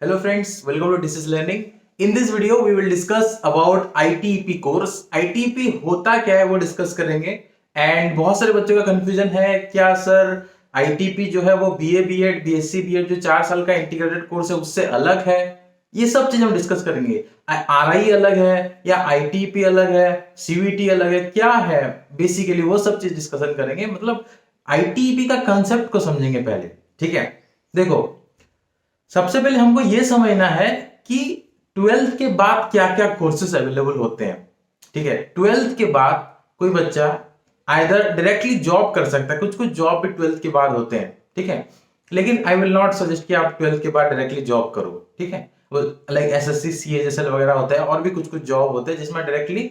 Hello friends, welcome to This is Learning. In this video we will discuss about ITEP course. ITEP होता क्या है वो discuss करेंगे and बहुत सारे बच्चों का कंफ्यूजन है क्या सर ITEP जो है वो BA BEd BSc BEd जो 4 साल का इंटीग्रेटेड कोर्स है उससे अलग है। ये सब चीज हम डिस्कस करेंगे। RI अलग है या ITEP अलग है, CVT अलग है, क्या है बेसिकली वो सब चीज डिस्कशन करेंगे। मतलब ITEP का कंसेप्ट को समझेंगे पहले। ठीक है, देखो सबसे पहले हमको यह समझना है कि 12th के बाद क्या क्या कोर्सेज अवेलेबल होते हैं। ठीक है, 12th के बाद कोई बच्चा आइदर डायरेक्टली जॉब कर सकता है, कुछ कुछ जॉब भी 12th के बाद होते हैं। ठीक है, लेकिन आई विल नॉट सजेस्ट कि आप 12th के बाद डायरेक्टली जॉब करो। ठीक है, वो लाइक SSC CHSL वगैरह होता है और भी कुछ कुछ जॉब होते हैं जिसमें डायरेक्टली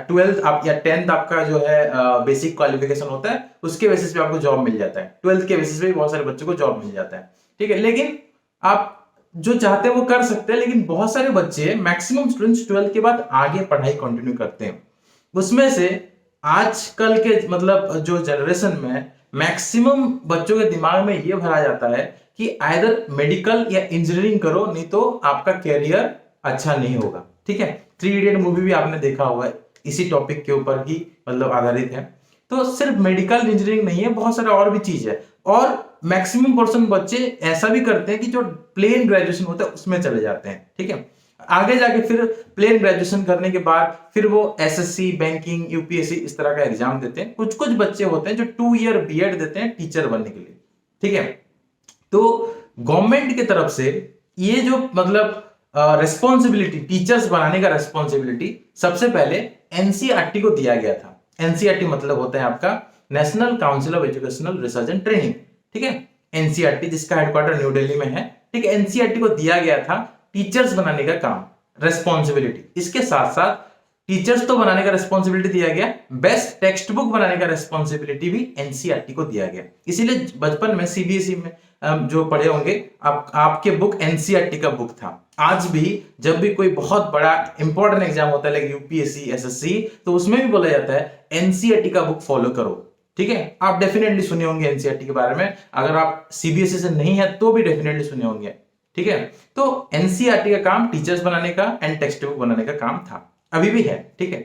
12th आप या 10th आपका जो है बेसिक क्वालिफिकेशन होता है उसके बेसिस पे आपको जॉब मिल जाता है। 12th के बेसिस पे बहुत सारे बच्चों को जॉब मिल जाता है। ठीक है, लेकिन आप जो चाहते हैं वो कर सकते हैं, लेकिन बहुत सारे बच्चे मैक्सिमम स्टूडेंट्स 12th के बाद आगे पढ़ाई कंटिन्यू करते हैं। उसमें से आजकल के मतलब जो जनरेशन में मैक्सिमम बच्चों के दिमाग में ये भरा जाता है कि आइदर मेडिकल या इंजीनियरिंग करो, नहीं तो आपका कैरियर अच्छा नहीं होगा। ठीक है, 3 इडियट मूवी भी आपने देखा होगा, इसी टॉपिक के ऊपर ही मतलब आधारित है। तो सिर्फ मेडिकल इंजीनियरिंग नहीं है, बहुत सारा और भी चीज है। और मैक्सिमम पर्सन बच्चे ऐसा भी करते हैं कि जो प्लेन ग्रेजुएशन होता है उसमें चले जाते हैं। ठीक है, आगे जाके फिर प्लेन ग्रेजुएशन करने के बाद फिर वो SSC बैंकिंग UPSC इस तरह का एग्जाम देते हैं। कुछ कुछ बच्चे होते हैं जो 2 ईयर BEd देते हैं टीचर बनने के लिए। ठीक है, तो गवर्नमेंट की तरफ से ये जो मतलब रिस्पॉन्सिबिलिटी टीचर्स बनाने का रिस्पॉन्सिबिलिटी सबसे पहले NCERT को दिया गया था। NCERT मतलब होता है आपका national council of educational research and training. ठीक है, NCERT जिसका हेडक्वार्टर न्यू दिल्ली में है। ठीक है, NCERT को दिया गया था टीचर्स बनाने का काम, रेस्पॉन्सिबिलिटी। इसके साथ साथ टीचर्स तो बनाने का रेस्पॉन्सिबिलिटी दिया गया, बेस्ट टेक्स्ट बुक बनाने का रेस्पॉन्सिबिलिटी भी NCERT को दिया गया। इसीलिए बचपन में CBSE में जो पढ़े होंगे आपके बुक NCERT का बुक था। आज भी जब भी कोई बहुत बड़ा इंपॉर्टेंट एग्जाम होता है लाइक UPSC SSC, तो उसमें भी बोला जाता है NCERT का बुक फॉलो करो। ठीक है, आप डेफिनेटली सुने होंगे NCERT के बारे में, अगर आप CBSE से नहीं है तो भी डेफिनेटली सुने होंगे। ठीक है, तो NCERT का काम टीचर्स बनाने का एंड टेक्स्ट बुक बनाने का काम था, अभी भी है। ठीक है,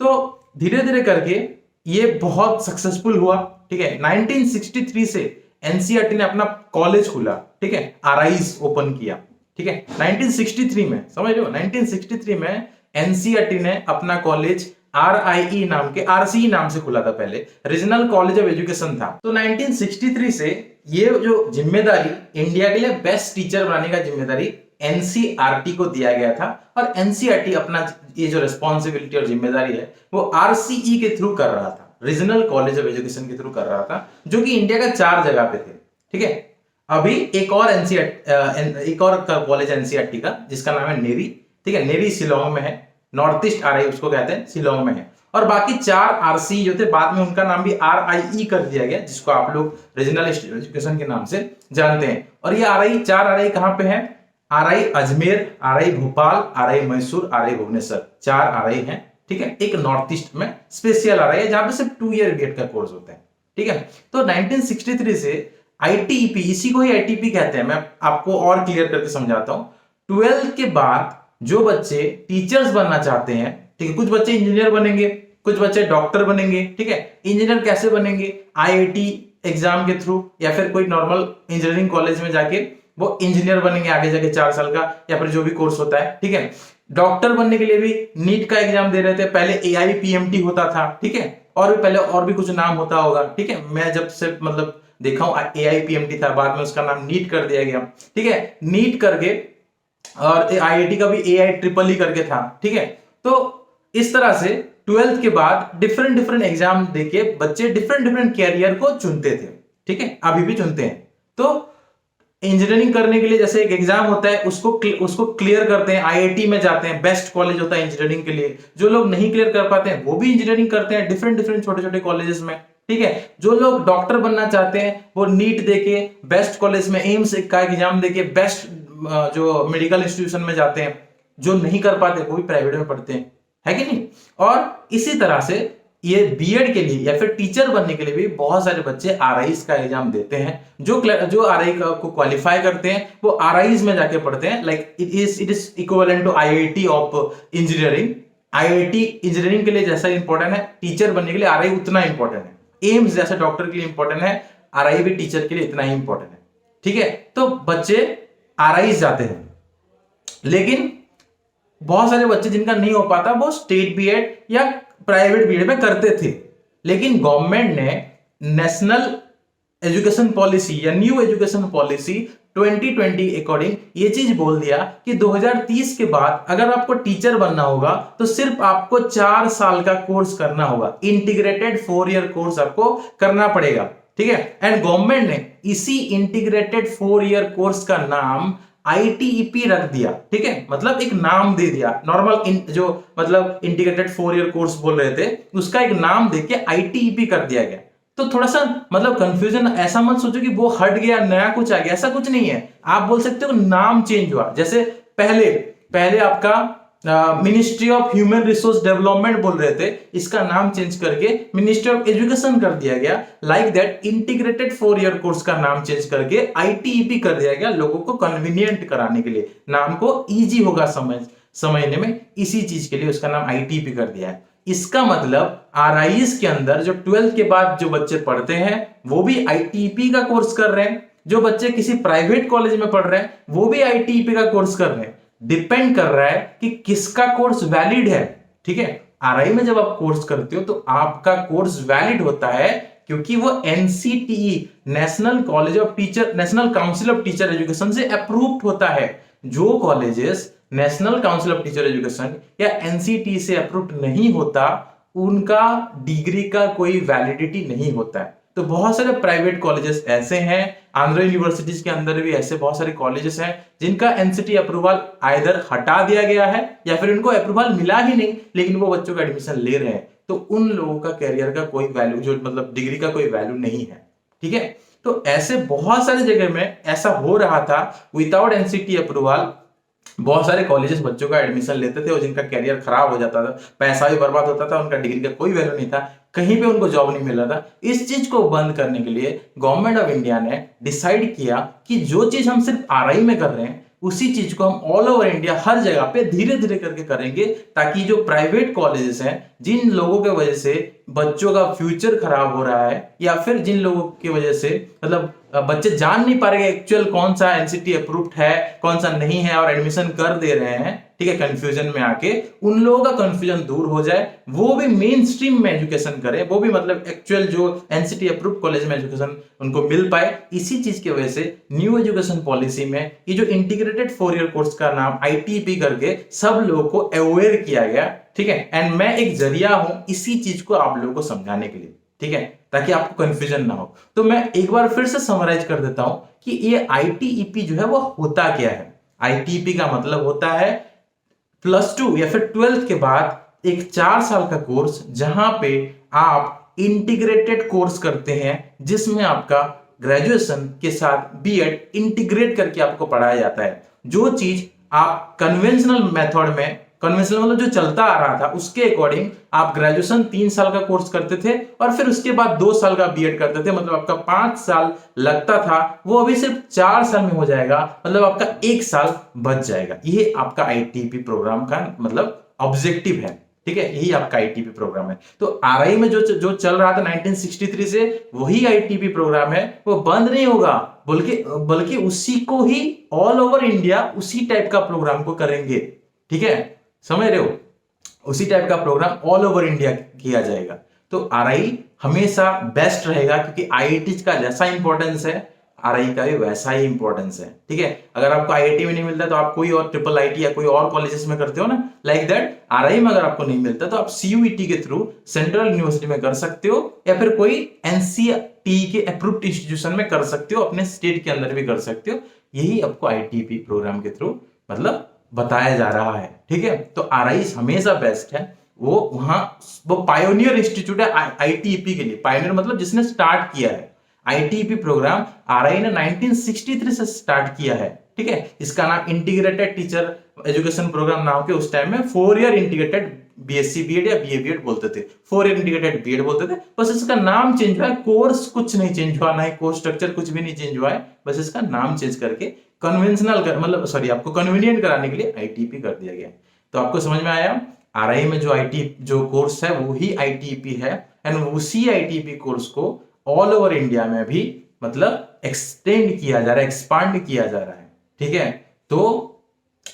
तो धीरे धीरे करके ये बहुत सक्सेसफुल हुआ। ठीक है, 1963 से NCERT ने अपना कॉलेज खोला। ठीक है, RIs ओपन किया। ठीक है, 1963 में, समझ लो 1963 में NCERT ने अपना कॉलेज RIE नाम के RCE नाम से खुला था, पहले रीजनल कॉलेज ऑफ एजुकेशन था। तो 1963 से ये जो जिम्मेदारी इंडिया के लिए बेस्ट टीचर बनाने का जिम्मेदारी NCERT को दिया गया था। और NCERT अपना ये जो रिस्पॉन्सिबिलिटी और जिम्मेदारी है वो RCE के थ्रू कर रहा था, रीजनल कॉलेज ऑफ एजुकेशन के थ्रू कर रहा था, जो कि इंडिया का 4 जगह पे थे। ठीक है, अभी एक और कॉलेज NCERT का जिसका नाम है नेरी। ठीक है, नेरी शिलोंग में है, नॉर्थ ईस्ट RI उसको कहते हैं, शिलोंग में है। और बाकी 4 RCE जो थे बाद में उनका नाम भी RIE कर दिया गया, जिसको आप लोग रीजनल एजुकेशन के नाम से जानते हैं। और ये RI 4 RI कहां पे है? RI Ajmer, RI Bhopal, RI Mysore, RI Bhubaneswar, 4 RI हैं। ठीक है, एक नॉर्थ ईस्ट में स्पेशल RI है जहां पे सिर्फ 2 ईयर BEd का कोर्स होता है। ठीक है, तो 1963 से ITEP, इसी को ही ITEP कहते हैं। मैं आपको और क्लियर करके समझाता हूं। 12th के बाद जो बच्चे टीचर्स बनना चाहते हैं, ठीक है, कुछ बच्चे इंजीनियर बनेंगे, कुछ बच्चे डॉक्टर बनेंगे। ठीक है, इंजीनियर कैसे बनेंगे? IIT एग्जाम के थ्रू या फिर कोई नॉर्मल इंजीनियरिंग कॉलेज में जाके वो इंजीनियर बनेंगे आगे जाके 4 साल का, या फिर जो भी कोर्स होता है। ठीक है, डॉक्टर बनने के लिए भी नीट का एग्जाम दे रहे थे, पहले AIPMT होता था। ठीक है, और भी पहले और भी कुछ नाम होता होगा। ठीक है, मैं जब से मतलब देखा हूं AIPMT था, बाद में उसका नाम नीट कर दिया गया। ठीक है, नीट करके और IIT का भी AIEEE करके था। ठीक है, तो इस तरह से 12th के बाद डिफरेंट डिफरेंट एग्जाम देके बच्चे डिफरेंट डिफरेंट कैरियर को चुनते थे। ठीक है, अभी भी चुनते हैं। तो इंजीनियरिंग करने के लिए जैसे एक एग्जाम होता है, उसको क्लियर करते हैं, IIT में जाते हैं, बेस्ट कॉलेज होता है इंजीनियरिंग के लिए। जो लोग नहीं क्लियर कर पाते हैं वो भी इंजीनियरिंग करते हैं डिफरेंट डिफरेंट छोटे छोटे कॉलेजेस में। ठीक है, जो लोग डॉक्टर बनना चाहते हैं वो नीट देके बेस्ट कॉलेज में, एम्स का एग्जाम देके बेस्ट जो मेडिकल इंस्टीट्यूशन में जाते हैं। जो नहीं कर पाते वो भी प्राइवेट में पढ़ते हैं, है कि नहीं? और इसी तरह से ये बीएड के लिए या फिर टीचर बनने के लिए भी बहुत सारे बच्चे आरआईज का एग्जाम देते हैं। जो आरआई को क्वालिफाई करते हैं वो आरआईज में जाके पढ़ते हैं। Like it is equivalent to IIT of engineering. IIT engineering के लिए जैसा इंपॉर्टेंट है, टीचर बनने के लिए आरआई उतना इंपॉर्टेंट है। एम्स जैसे डॉक्टर के लिए इंपॉर्टेंट है, आरआई भी टीचर के लिए इतना ही इंपॉर्टेंट है। ठीक है, तो बच्चे आरआईज जाते हैं, लेकिन बहुत सारे बच्चे जिनका नहीं हो पाता वो स्टेट बीएड या प्राइवेट बीएड में करते थे। लेकिन गवर्नमेंट ने नेशनल एजुकेशन पॉलिसी या न्यू एजुकेशन पॉलिसी 2020 अकॉर्डिंग ये चीज बोल दिया कि 2030 के बाद अगर आपको टीचर बनना होगा तो सिर्फ आपको 4 साल का कोर्स करना होगा। इंटीग्रेटेड 4 ईयर कोर्स आपको करना पड़ेगा। ठीक है, एंड गवर्नमेंट ने इसी इंटीग्रेटेड 4 ईयर कोर्स का नाम आईटीईपी रख दिया। ठीक है, मतलब एक नाम दे दिया। नॉर्मल जो मतलब इंटीग्रेटेड 4 ईयर कोर्स बोल रहे थे उसका एक नाम देके आईटीईपी कर दिया गया। तो थोड़ा सा मतलब कंफ्यूजन, ऐसा मत सोचो कि वो हट गया नया कुछ आ गया, ऐसा कुछ नहीं है। आप बोल सकते हो नाम चेंज हुआ। जैसे पहले आपका ministry of human resource development बोल रहे थे, इसका नाम चेंज करके मिनिस्ट्री ऑफ एजुकेशन कर दिया गया। Like that integrated 4 year course का नाम चेंज करके आईटीईपी कर दिया गया, लोगों को कन्वीनियंट कराने के लिए, नाम को इजी होगा समझने में, इसी चीज के लिए उसका नाम आईटीईपी कर दिया है। इसका मतलब आरआईएस के अंदर जो 12th के बाद जो बच्चे पढ़ते हैं वो भी आईटीईपी का कोर्स कर रहे हैं। जो बच्चे किसी प्राइवेट कॉलेज में पढ़ रहे हैं वो भी आईटीईपी का कोर्स कर रहे हैं। डिपेंड कर रहा है कि किसका कोर्स वैलिड है। ठीक है, आरआई में जब आप कोर्स करते हो तो आपका कोर्स वैलिड होता है क्योंकि वो NCTE national council of teacher education से अप्रूव्ड होता है। जो colleges national council of teacher education या एनसीटी से अप्रूव्ड नहीं होता उनका डिग्री का कोई वैलिडिटी नहीं होता है। तो बहुत सारे प्राइवेट कॉलेजेस ऐसे हैं, आंध्र यूनिवर्सिटीज के अंदर भी ऐसे बहुत सारे कॉलेजेस हैं जिनका एनसीटी अप्रूवल आइदर हटा दिया गया है या फिर उनको अप्रूवल मिला ही नहीं, लेकिन वो बच्चों का एडमिशन ले रहे हैं। तो उन लोगों का कैरियर का कोई वैल्यू, जो मतलब डिग्री का कोई वैल्यू नहीं है। ठीक है, तो ऐसे बहुत सारी जगह में ऐसा हो रहा था। विदाउट एनसीटी अप्रूवल बहुत सारे कॉलेजेस बच्चों का एडमिशन लेते थे और जिनका कैरियर खराब हो जाता था, पैसा भी बर्बाद होता था, उनका डिग्री का कोई वैल्यू नहीं था, कहीं पे उनको जॉब नहीं मिल रहा था। इस चीज को बंद करने के लिए गवर्नमेंट ऑफ इंडिया ने डिसाइड किया कि जो चीज हम सिर्फ आरआई में कर रहे हैं उसी चीज को हम ऑल ओवर इंडिया हर जगह पे धीरे धीरे करके करेंगे, ताकि जो प्राइवेट कॉलेजेस हैं जिन लोगों के वजह से बच्चों का फ्यूचर खराब हो रहा है या फिर जिन लोगों की वजह से मतलब बच्चे जान नहीं पा रहे एक्चुअल कौन सा एनसीटी अप्रूव्ड है कौन सा नहीं है और एडमिशन कर दे रहे हैं, ठीक है, कंफ्यूजन में आके, उन लोगों का कंफ्यूजन दूर हो जाए, वो भी मेन स्ट्रीम में एजुकेशन करें, वो भी मतलब एक्चुअल जो एनसीटी अप्रूव्ड कॉलेज में एजुकेशन उनको मिल पाए। इसी चीज की वजह से न्यू एजुकेशन पॉलिसी में ये जो इंटीग्रेटेड 4 ईयर कोर्स का नाम आईटीपी करके सब लोगों को अवेयर किया गया। ठीक है, एंड मैं एक जरिया हूं इसी चीज को आप लोगों को समझाने के लिए, ठीक है, ताकि आपको कंफ्यूजन ना हो। तो मैं एक बार फिर से समराइज कर देता हूं कि ये आईटीईपी जो है वो होता क्या है। आईटीईपी का मतलब होता है +2 या फिर 12th के बाद एक 4 साल का कोर्स जहां पे आप इंटीग्रेटेड कोर्स करते हैं, जिसमें आपका ग्रेजुएशन के साथ बीएड इंटीग्रेट करके आपको पढ़ाया जाता है। जो चीज आप कन्वेंशनल मेथड में, कन्वेंशनल मतलब जो चलता आ रहा था उसके अकॉर्डिंग आप ग्रेजुएशन 3 साल का कोर्स करते थे और फिर उसके बाद 2 साल का बीएड करते थे, मतलब आपका 5 साल लगता था वो अभी सिर्फ 4 साल में हो जाएगा, मतलब आपका 1 साल बच जाएगा। ये आपका आईटीपी प्रोग्राम का मतलब ऑब्जेक्टिव है। ठीक है, यही आपका आईटीपी प्रोग्राम है। तो आरआई में जो चल रहा था 1963 से वही आईटीपी प्रोग्राम है, वो बंद नहीं होगा, बल्कि उसी को ही ऑल ओवर इंडिया उसी टाइप का प्रोग्राम को करेंगे। ठीक है, समझ रहे हो, उसी टाइप का प्रोग्राम ऑल ओवर इंडिया किया जाएगा। तो आरआई हमेशा बेस्ट रहेगा क्योंकि आईआईटी का जैसा इंपॉर्टेंस है आरआई का भी वैसा ही इंपॉर्टेंस है। ठीक है, अगर आपको आईआईटी में नहीं मिलता तो आप कोई और ट्रिपल आईटी या कोई और कॉलेजेस में करते हो ना, लाइक दैट आरआई में अगर आपको नहीं मिलता तो आप सीयूईटी के थ्रू सेंट्रल यूनिवर्सिटी में कर सकते हो या फिर कोई एनसीटी के अप्रूव्ड इंस्टीट्यूशन में कर सकते हो, अपने स्टेट के अंदर भी कर सकते हो। यही आपको आईटीपी प्रोग्राम के थ्रू मतलब बताया जा रहा है। ठीक है, तो आरआई हमेशा बेस्ट है। वो पायोनियर इंस्टीट्यूट है आईटीपी के लिए। पायोनियर मतलब जिसने स्टार्ट किया है। आईटीपी प्रोग्राम आरआई ने 1963 से स्टार्ट किया है। ठीक है, इसका नाम इंटीग्रेटेड टीचर एजुकेशन प्रोग्राम नाम के उस टाइम में 4 ईयर इंटीग्रेटेड बीएससी बीएड या बीए बीएड बोलते थे, 4 ईयर इंटीग्रेटेड बीएड बोलते थे। बस इसका नाम चेंज हुआ है, कोर्स कुछ नहीं चेंज हुआ, ना ही कोर्स स्ट्रक्चर कुछ भी नहीं चेंज हुआ है, बस इसका नाम चेंज करके कन्वेंशनल कर, मतलब सॉरी आपको कन्वीनियंट कराने के लिए आईटीपी कर दिया गया। तो आपको समझ में आया, आरआई में जो आईटी जो कोर्स है वो ही आईटीपी है, एंड उसी आईटीपी कोर्स को ऑल ओवर इंडिया में भी मतलब एक्सटेंड किया जा रहा है, एक्सपांड किया जा रहा है, ठीक है। तो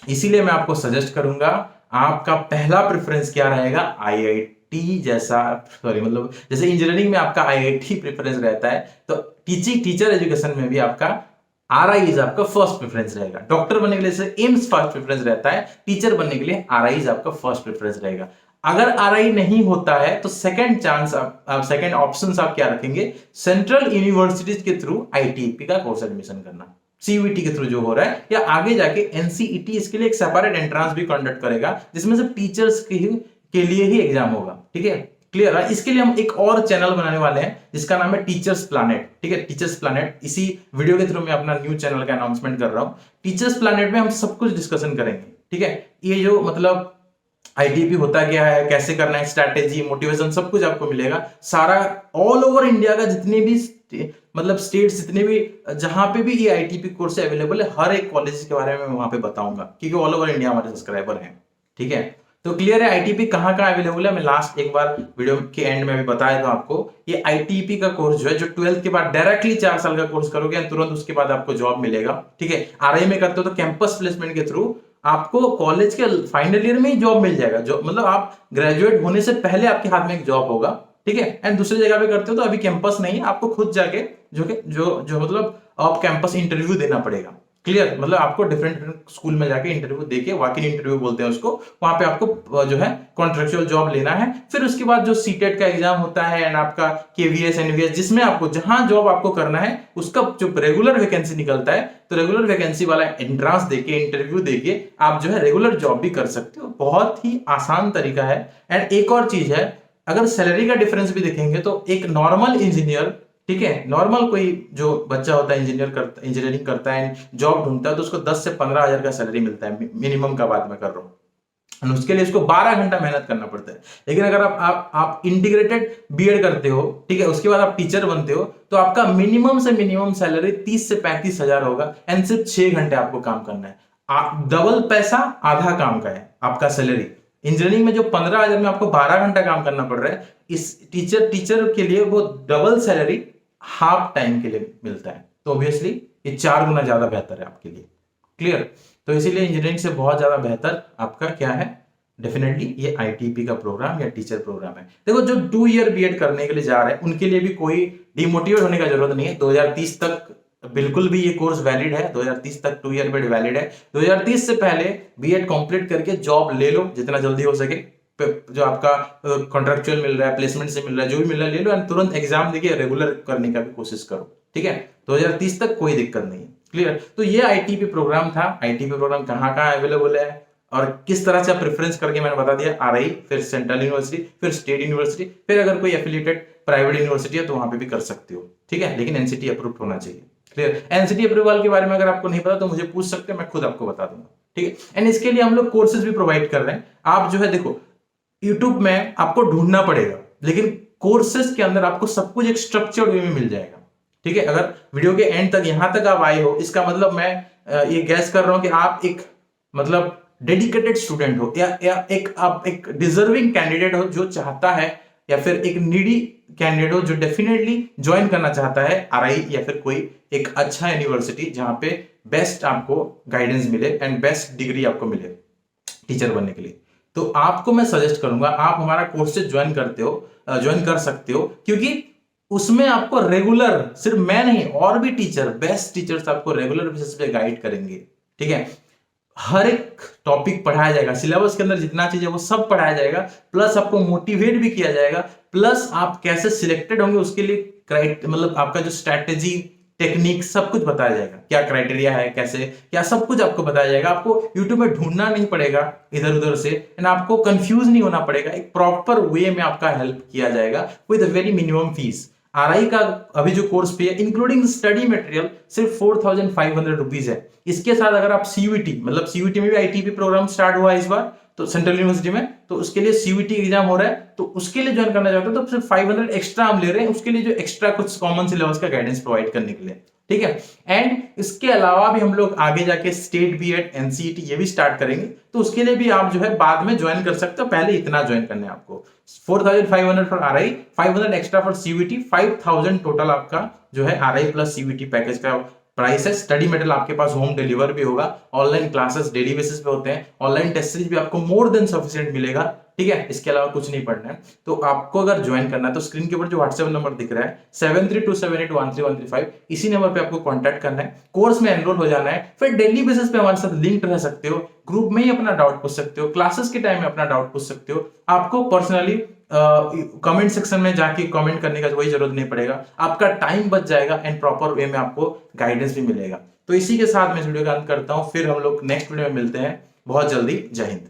इसीलिए मैं आपको सजेस्ट करूंगा, आपका पहला प्रेफरेंस क्या रहेगा, आईआईटी जैसा, सॉरी मतलब जैसे इंजीनियरिंग में आपका आईआईटी प्रेफरेंस रहता है, तो टीचर एजुकेशन में भी आपका आरआई इज आपका फर्स्ट प्रेफरेंस रहेगा। डॉक्टर बनने के लिए जैसे एम्स फर्स्ट प्रेफरेंस रहता है, टीचर बनने के लिए आरआई इज आपका फर्स्ट प्रेफरेंस रहेगा। अगर आरआई नहीं होता है तो सेकंड चांस आप सेकंड ऑप्शन आप क्या रखेंगे, सेंट्रल यूनिवर्सिटीज के थ्रू आईटीपी का कोर्स एडमिशन करना, सीयूईटी के थ्रू जो हो रहा है, या आगे जाके एनसीईटी इसके लिए एक सेपरेट एंट्रेंस भी कंडक्ट करेगा, जिसमें से टीचर्स के लिए ही एग्जाम होगा, ठीक है। क्लियर है। इसके लिए हम एक और चैनल बनाने वाले हैं जिसका नाम है टीचर्स प्लैनेट, ठीक है। टीचर्स प्लैनेट, इसी वीडियो के थ्रू मैं अपना न्यू चैनल का अनाउंसमेंट कर रहा हूं। टीचर्स प्लैनेट में हम सब कुछ डिस्कशन करेंगे, ठीक है। ये जो मतलब आईटीपी होता क्या है, कैसे करना है, स्ट्रैटेजी, मोटिवेशन, सब कुछ आपको मिलेगा। सारा ऑल ओवर इंडिया का जितने भी मतलब स्टेट्स, जितने भी जहां पे भी ये आईटीपी कोर्स अवेलेबल है, हर एक कॉलेज के बारे में मैं वहां पे बताऊंगा, क्योंकि ऑल ओवर इंडिया हमारे सब्सक्राइबर हैं, ठीक है। तो क्लियर है आईटीपी कहाँ कहाँ अवेलेबल है। मैं लास्ट एक बार वीडियो के एंड में भी बताया था आपको, ये आईटीपी का कोर्स जो है, जो 12th के बाद डायरेक्टली 4 साल का कोर्स करोगे, तुरंत उसके बाद आपको जॉब मिलेगा, ठीक है। आरआई में करते हो तो कैंपस प्लेसमेंट के थ्रू आपको कॉलेज के फाइनल ईयर में ही जॉब मिल जाएगा, जो मतलब आप ग्रेजुएट होने से पहले आपके हाथ में एक जॉब होगा, ठीक है। एंड दूसरी जगह पे करते हो तो अभी कैंपस नहीं है, आपको खुद जाके जो मतलब आप कैंपस इंटरव्यू देना पड़ेगा। क्लियर, मतलब आपको डिफरेंट स्कूल में जाके इंटरव्यू देके, वॉक इन इंटरव्यू बोलते हैं उसको, वहां पे आपको जो है कॉन्ट्रेक्चुअल जॉब लेना है। फिर उसके बाद जो सीटेट का एग्जाम होता है एंड आपका केवीएस एनवीएस, जिसमें आपको जहां जॉब आपको करना है उसका जो रेगुलर वैकेंसी निकलता है, तो रेगुलर वैकेंसी वाला एंट्रेंस देके, इंटरव्यू देके आप जो है रेगुलर जॉब भी कर सकते हो। बहुत ही आसान तरीका है। एंड एक और चीज है, अगर सैलरी का डिफरेंस भी देखेंगे तो एक नॉर्मल इंजीनियर, ठीक है, नॉर्मल कोई जो बच्चा होता है इंजीनियरिंग करता है, जॉब ढूंढता है, तो उसको 10 से 15 हजार का सैलरी मिलता है, मिनिमम का बात मैं कर रहा हूँ। उसके लिए उसको 12 घंटा मेहनत करना पड़ता है। लेकिन अगर आप इंटीग्रेटेड बीएड करते हो, ठीक है, उसके बाद आप टीचर बनते हो, तो आपका मिनिमम से मिनिमम सैलरी 30 से 35 हजार होगा, एंड सिर्फ 6 घंटे आपको काम करना है। डबल पैसा, आधा काम का है आपका सैलरी। इंजीनियरिंग में जो 15 हजार में आपको 12 घंटा काम करना पड़ रहा है, इस टीचर के लिए वो डबल सैलरी हाफ टाइम के लिए मिलता है। तो ऑब्वियसली ये 4 गुना ज्यादा बेहतर है आपके लिए। क्लियर। तो इसीलिए इंजीनियरिंग से बहुत ज्यादा बेहतर आपका क्या है, डेफिनेटली ये आईटीपी का प्रोग्राम या टीचर प्रोग्राम है। देखो, जो 2 ईयर बीएड करने के लिए जा रहे हैं उनके लिए भी कोई डिमोटिवेट होने का जरूरत नहीं है। 2030 तक बिल्कुल भी ये कोर्स वैलिड है, 2030 तक 2 ईयर बीएड वैलिड है। 2030 से पहले बीएड कंप्लीट करके जॉब ले लो जितना जल्दी हो सके, जो आपका कॉन्ट्रेक्चुअल मिल रहा है, प्लेसमेंट से मिल रहा है, जो भी मिल रहा है ले लो, एंड तुरंत एग्जाम देके रेगुलर करने का भी कोशिश करो, ठीक है। 2030 तक कोई दिक्कत नहीं है। क्लियर। तो ये आईटीपी प्रोग्राम था। आईटीपी प्रोग्राम कहाँ कहाँ अवेलेबल है और किस तरह से आप प्रेफरेंस करके मैंने बता दिया, आरआई, फिर सेंट्रल यूनिवर्सिटी, फिर स्टेट यूनिवर्सिटी, फिर अगर कोई एफिलिएटेड प्राइवेट यूनिवर्सिटी है तो वहां पे भी कर सकते हो, ठीक है। लेकिन एनसीटी अप्रूव्ड होना चाहिए। क्लियर। एनसीटी अप्रूवल के बारे में अगर आपको नहीं पता तो मुझे पूछ सकते हैं, मैं खुद आपको बता दूंगा, ठीक है। एंड इसके लिए हम लोग कोर्सेज भी प्रोवाइड कर रहे हैं। आप जो है देखो, यूट्यूब में आपको ढूंढना पड़ेगा, लेकिन कोर्सेज के अंदर आपको सब कुछ एक स्ट्रक्चर्ड वे में मिल जाएगा, ठीक है। अगर वीडियो के एंड तक यहां तक आप आए हो, इसका मतलब मैं ये गैस कर रहा हूं कि आप एक मतलब डेडिकेटेड स्टूडेंट हो, या आप एक डिजर्विंग कैंडिडेट हो जो चाहता है, या फिर एक नीडी कैंडिडेट हो जो डेफिनेटली ज्वाइन करना चाहता है आरआई या फिर कोई एक अच्छा यूनिवर्सिटी जहां पे बेस्ट आपको गाइडेंस मिले एंड बेस्ट डिग्री आपको मिले टीचर बनने के लिए। तो आपको मैं सजेस्ट करूंगा, आप हमारा कोर्सेज ज्वाइन कर सकते हो, क्योंकि उसमें आपको रेगुलर, सिर्फ मैं नहीं और भी टीचर, बेस्ट टीचर्स आपको रेगुलर बेसिस पे गाइड करेंगे, ठीक है। हर एक टॉपिक पढ़ाया जाएगा, सिलेबस के अंदर जितना चीज है वो सब पढ़ाया जाएगा, प्लस आपको मोटिवेट भी किया जाएगा, प्लस आप कैसे सिलेक्टेड होंगे उसके लिए मतलब आपका जो स्ट्रैटेजी, टेक्निक, सब कुछ बताया जाएगा, क्या क्राइटेरिया है, कैसे क्या, सब कुछ आपको बताया जाएगा। आपको यूट्यूब में ढूंढना नहीं पड़ेगा इधर उधर से, एंड आपको कंफ्यूज नहीं होना पड़ेगा। एक प्रॉपर वे में आपका हेल्प किया जाएगा with very minimum fees. RI का अभी जो कोर्स फी है इंक्लूडिंग स्टडी मटेरियल सिर्फ 4500 रुपीज है। इसके साथ अगर आप सीयूईटी, मतलब सीयूईटी में भी आईटीपी प्रोग्राम स्टार्ट हुआ इस बार, तो सेंट्रल यूनिवर्सिटी में, तो उसके लिए सीयूईटी एग्जाम हो रहा है, तो उसके लिए ज्वाइन करना चाहते हो तो सिर्फ 500 एक्स्ट्रा हम ले रहे हैं, उसके लिए जो एक्स्ट्रा कुछ कॉमन सिलेबस का गाइडेंस प्रोवाइड करने के लिए, ठीक है। एंड इसके अलावा भी हम लोग आगे जाके स्टेट बीएड, एनसीईटी ये भी स्टार्ट करेंगे, तो उसके लिए भी आप जो है बाद में ज्वाइन कर सकते हो, पहले इतना ज्वाइन करना है आपको। 4500 for RI, 500 extra for CUET, 5000 total आपका जो है आरआई प्लस सीयूईटी पैकेज का प्राइस है। स्टडी मटेरियल आपके पास होम डिलीवर भी होगा, ऑनलाइन क्लासेस डेली बेसिस पे होते हैं, ऑनलाइन टेस्ट सीरीज भी आपको मोर देन सफिशिएंट मिलेगा, ठीक है। इसके अलावा कुछ नहीं पढ़ना है। तो आपको अगर ज्वाइन करना है तो स्क्रीन के ऊपर जो व्हाट्सएप नंबर दिख रहा है 7327813135, इसी नंबर पे आपको कांटेक्ट करना है, कोर्स में एनरोल हो जाना है, फिर डेली बेसिस पे हमारे साथ लिंक्ड रह सकते हो, ग्रुप में ही अपना डाउट पूछ सकते हो, क्लासेस के टाइम में अपना डाउट पूछ सकते हो। आपको पर्सनली कमेंट सेक्शन में जाके कमेंट करने का कोई जरूरत नहीं पड़ेगा, आपका टाइम बच जाएगा एंड प्रॉपर वे में आपको गाइडेंस भी मिलेगा। तो इसी के साथ मैं इस वीडियो का अंत करता हूं, फिर हम लोग नेक्स्ट वीडियो में मिलते हैं बहुत जल्दी। जय हिंद।